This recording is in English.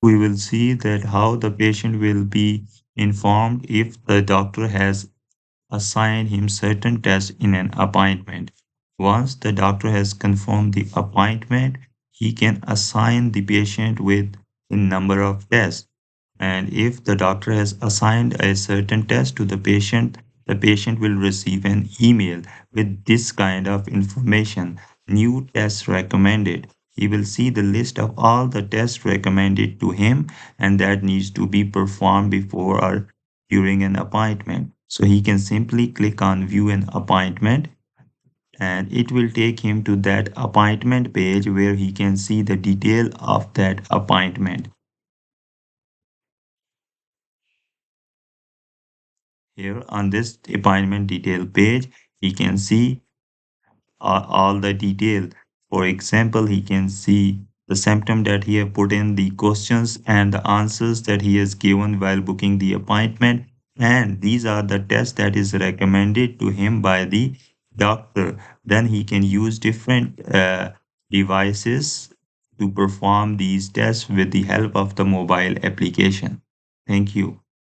We will see that how the patient will be informed if the doctor has assigned him certain tests in an appointment. Once the doctor has confirmed the appointment, he can assign the patient with a number of tests. And if the doctor has assigned a certain test to the patient will receive an email with this kind of information, new tests recommended. He will see the list of all the tests recommended to him and that needs to be performed before or during an appointment. So he can simply click on view an appointment and it will take him to that appointment page where he can see the detail of that appointment. Here on this appointment detail page, he can see all the detail. For example, he can see the symptom that he have put in, the questions and the answers that he has given while booking the appointment. And these are the tests that is recommended to him by the doctor. Then he can use different devices to perform these tests with the help of the mobile application. Thank you.